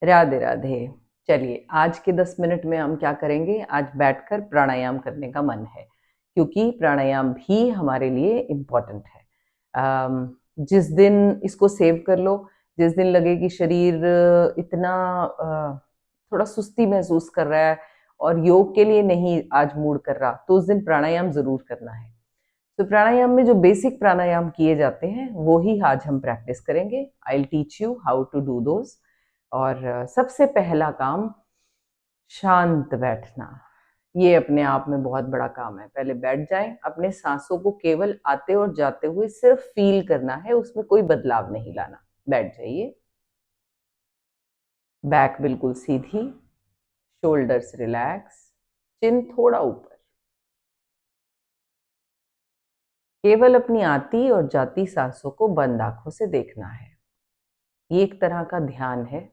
राधे राधे। चलिए, आज के 10 मिनट में हम क्या करेंगे? आज बैठकर प्राणायाम करने का मन है, क्योंकि प्राणायाम भी हमारे लिए इम्पोर्टेंट है। जिस दिन इसको सेव कर लो, जिस दिन लगे कि शरीर इतना थोड़ा सुस्ती महसूस कर रहा है और योग के लिए नहीं आज मूड कर रहा, तो उस दिन प्राणायाम ज़रूर करना है। तो प्राणायाम में जो बेसिक प्राणायाम किए जाते हैं, वो ही आज हम प्रैक्टिस करेंगे। I will teach you how to do those. और सबसे पहला काम, शांत बैठना। ये अपने आप में बहुत बड़ा काम है। पहले बैठ जाएं, अपने सांसों को केवल आते और जाते हुए सिर्फ फील करना है, उसमें कोई बदलाव नहीं लाना। बैठ जाइए। बैक बिल्कुल सीधी, शोल्डर्स रिलैक्स, चिन थोड़ा ऊपर। केवल अपनी आती और जाती सांसों को बंद आंखों से देखना है। ये एक तरह का ध्यान है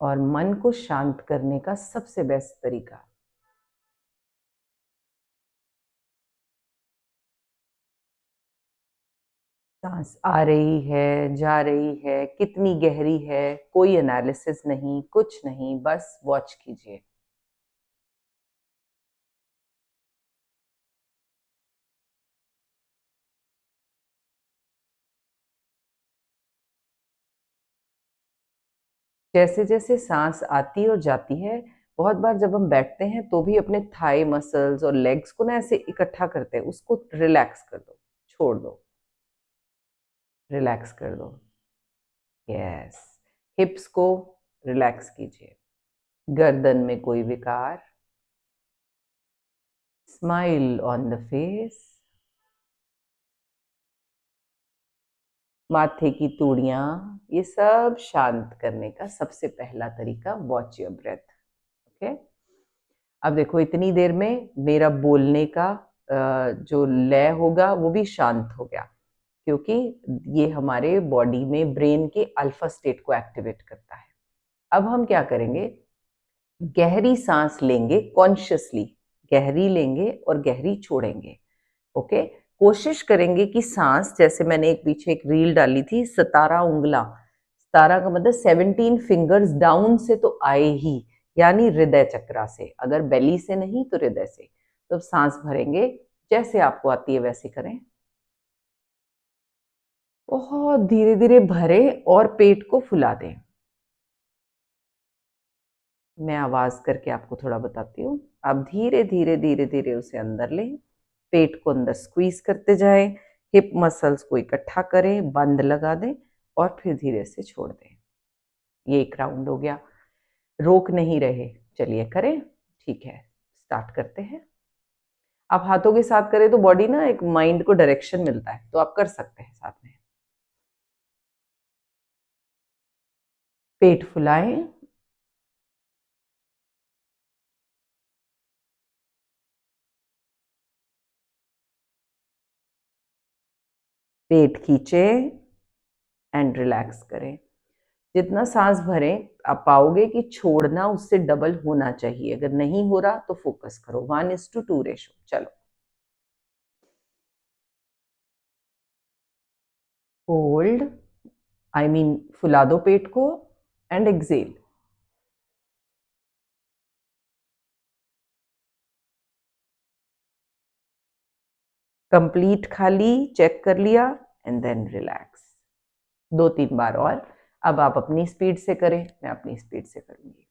और मन को शांत करने का सबसे बेस्ट तरीका। सांस आ रही है, जा रही है, कितनी गहरी है, कोई एनालिसिस नहीं, कुछ नहीं, बस वॉच कीजिए। जैसे जैसे सांस आती और जाती है, बहुत बार जब हम बैठते हैं तो भी अपने थाई मसल्स और लेग्स को ना ऐसे इकट्ठा करते हैं, उसको रिलैक्स कर दो, छोड़ दो, रिलैक्स कर दो। यस। हिप्स को रिलैक्स कीजिए। गर्दन में कोई विकार, स्माइल ऑन द फेस। माथे की तूड़ियां, ये सब शांत करने का सबसे पहला तरीका, वॉच योर ब्रेथ। ओके। अब देखो, इतनी देर में मेरा बोलने का जो लय होगा वो भी शांत हो गया, क्योंकि ये हमारे बॉडी में ब्रेन के अल्फा स्टेट को एक्टिवेट करता है। अब हम क्या करेंगे? गहरी सांस लेंगे, कॉन्शियसली गहरी लेंगे और गहरी छोड़ेंगे। ओके। कोशिश करेंगे कि सांस, जैसे मैंने एक पीछे एक रील डाली थी, 17 उंगला, 17 का मतलब 17 फिंगर्स डाउन से तो आए ही, यानी हृदय चक्रा से, अगर बेली से नहीं तो हृदय से। तो सांस भरेंगे, जैसे आपको आती है वैसे करें। बहुत धीरे धीरे भरें और पेट को फुला दें। मैं आवाज करके आपको थोड़ा बताती हूँ। आप धीरे धीरे धीरे धीरे उसे अंदर लें, पेट को अंदर स्क्वीज करते जाएं, हिप मसल्स को इकट्ठा करें, बंद लगा दें और फिर धीरे से छोड़ दें। ये एक राउंड हो गया। रोक नहीं रहे, चलिए करें। ठीक है, स्टार्ट करते हैं। आप हाथों के साथ करें तो बॉडी ना एक माइंड को डायरेक्शन मिलता है, तो आप कर सकते हैं साथ में। पेट फुलाएं, पेट खींचे एंड रिलैक्स करें। जितना सांस भरें, आप पाओगे कि छोड़ना उससे डबल होना चाहिए। अगर नहीं हो रहा तो फोकस करो, 1:2 रेशो। चलो, होल्ड, आई मीन फुला दो पेट को, एंड एक्सेल। कंप्लीट खाली चेक कर लिया, एंड देन रिलैक्स। 2-3 बार और। अब आप अपनी स्पीड से करें, मैं अपनी स्पीड से करूंगी।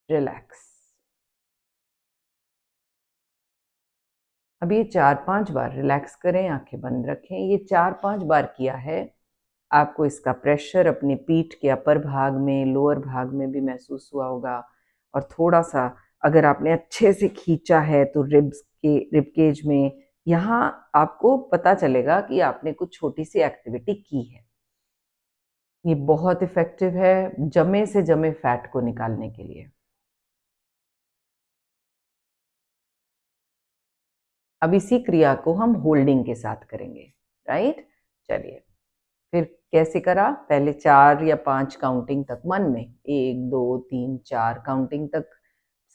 रिलैक्स। अब ये 4-5 बार रिलैक्स करें, आंखें बंद रखें। ये 4-5 बार किया है, आपको इसका प्रेशर अपनी पीठ के अपर भाग में, लोअर भाग में भी महसूस हुआ होगा। और थोड़ा-सा अगर आपने अच्छे से खींचा है तो रिब केज में, यहाँ आपको पता चलेगा कि आपने कुछ छोटी-सी एक्टिविटी की है। ये बहुत इफ़ेक्टिव है जमे से जमे फैट को निकालने के लिए। अब इसी क्रिया को हम होल्डिंग के साथ करेंगे, राइट? चलिए, फिर कैसे करा? पहले 4 या 5 काउंटिंग तक मन में, 1, 2, 3, 4 काउंटिंग तक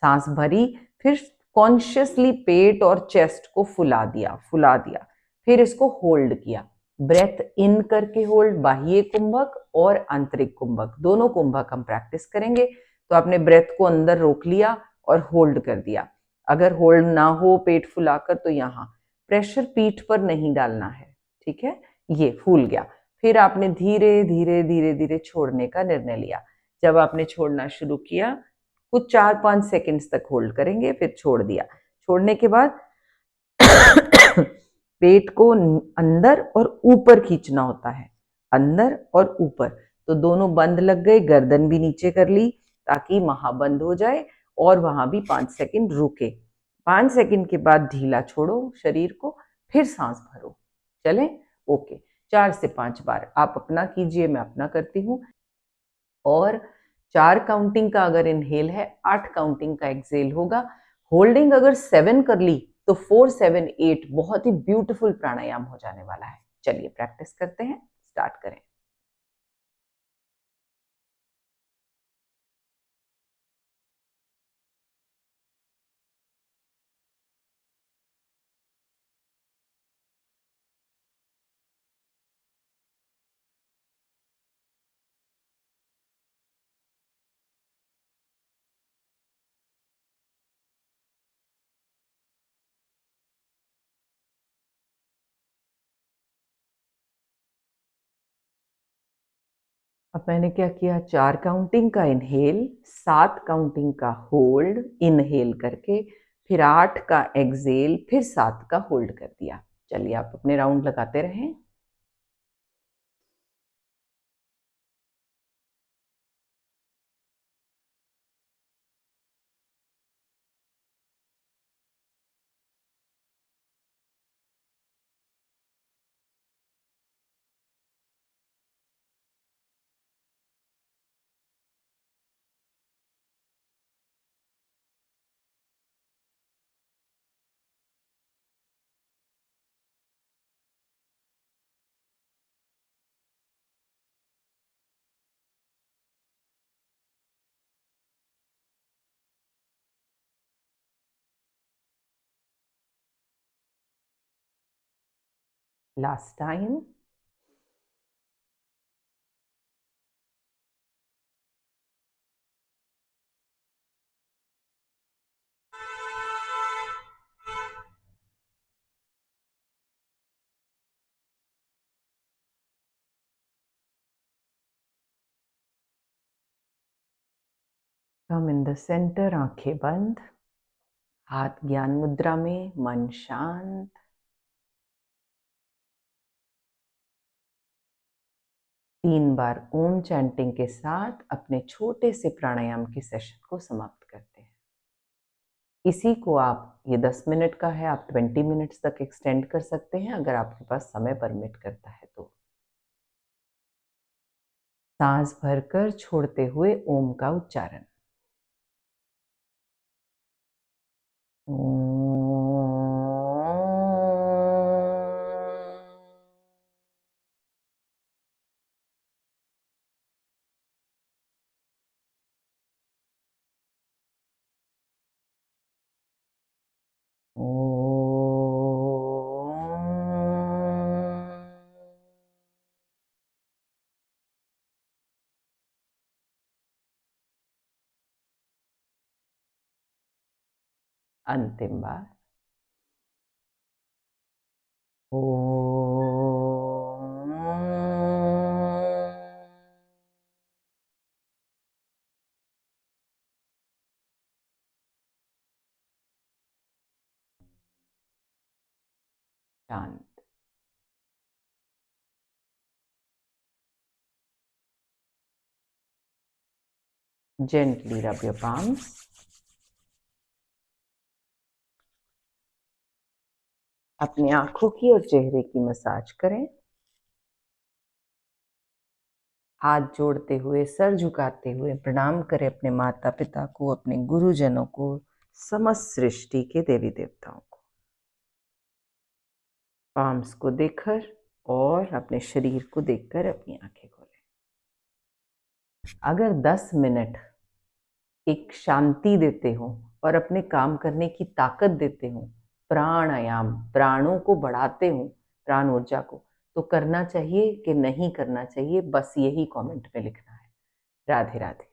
सांस भरी, फिर कॉन्शियसली पेट और चेस्ट को फुला दिया, फिर इसको होल्ड किया। ब्रेथ इन करके होल्ड, बाह्य कुंभक और आंतरिक कुंभक, दोनों कुंभक हम प्रैक्टिस करेंगे। तो आपने ब्रेथ को अंदर रोक लिया और होल्ड कर दिया। अगर होल्ड ना हो पेट फुलाकर तो यहाँ प्रेशर पीठ पर नहीं डालना है, ठीक है? ये फूल गया। फिर आपने धीरे धीरे धीरे धीरे छोड़ने का निर्णय लिया। जब आपने छोड़ना शुरू किया, कुछ 4-5 सेकंड्स तक होल्ड करेंगे, फिर छोड़ दिया। छोड़ने के बाद पेट को अंदर और ऊपर खींचना होता है, अंदर और ऊपर। तो दोनों बंद लग गए, गर्दन भी नीचे कर ली ताकि महाबंद हो जाए और वहां भी 5 सेकंड रुके। 5 सेकंड के बाद ढीला छोड़ो शरीर को, फिर सांस भरो। चले? ओके। 4 से 5 बार आप अपना कीजिए, मैं अपना करती हूँ। और 4 काउंटिंग का अगर इनहेल है, 8 काउंटिंग का एक्सेल होगा। होल्डिंग अगर 7 कर ली तो 4, 7, 8 बहुत ही ब्यूटीफुल प्राणायाम हो जाने वाला है। चलिए प्रैक्टिस करते हैं, स्टार्ट करें। अब मैंने क्या किया, 4 काउंटिंग का इनहेल, 7 काउंटिंग का होल्ड इनहेल करके, फिर 8 का एक्सेल, फिर 7 का होल्ड कर दिया। चलिए आप अपने राउंड लगाते रहें। Last time. Come in the centre, आंखें बंद, हाथ ज्ञान मुद्रा में, मन शांत। 3 बार ओम चैंटिंग के साथ अपने छोटे से प्राणायाम के सेशन को समाप्त करते हैं। इसी को आप, ये 10 मिनट का है, आप 20 मिनट्स तक एक्सटेंड कर सकते हैं अगर आपके पास समय परमिट करता है तो। सांस भरकर छोड़ते हुए ओम का उच्चारण। अंतिम बार। शांत। Gently rub your palms. अपनी आंखों की और चेहरे की मसाज करें। हाथ जोड़ते हुए, सर झुकाते हुए प्रणाम करें अपने माता पिता को, अपने गुरुजनों को, समस्त सृष्टि के देवी देवताओं को। पाम्स को देखकर और अपने शरीर को देखकर अपनी आंखें खोलें। अगर 10 मिनट एक शांति देते हो और अपने काम करने की ताकत देते हो, प्राणायाम, प्राणों को बढ़ाते हो, प्राण ऊर्जा को, तो करना चाहिए कि नहीं करना चाहिए, बस यही कमेंट में लिखना है। राधे राधे।